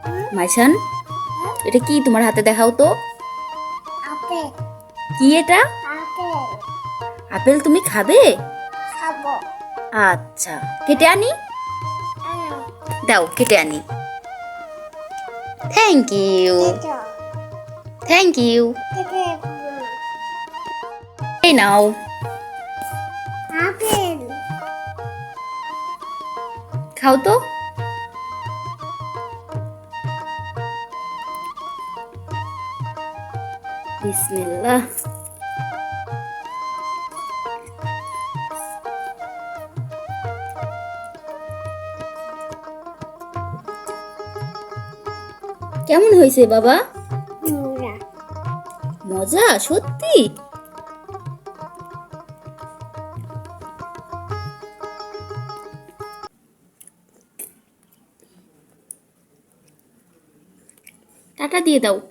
মাইশান, এটা কি তোমার হাতে দেখাও তো? আপেল। কি এটা? আপেল। আপেল তুমি খাবে? খাবো। আচ্ছা, কেটে আনি। আনো। দাও কেটে আনি। Thank you. এটা। Thank you. এটা। এই নাও। আপেল। খাও তো। বিসমিল্লাহ। কেমন হয়েছে বাবা? নোরা। মজা সত্যি? টাটা দিয়ে দাও।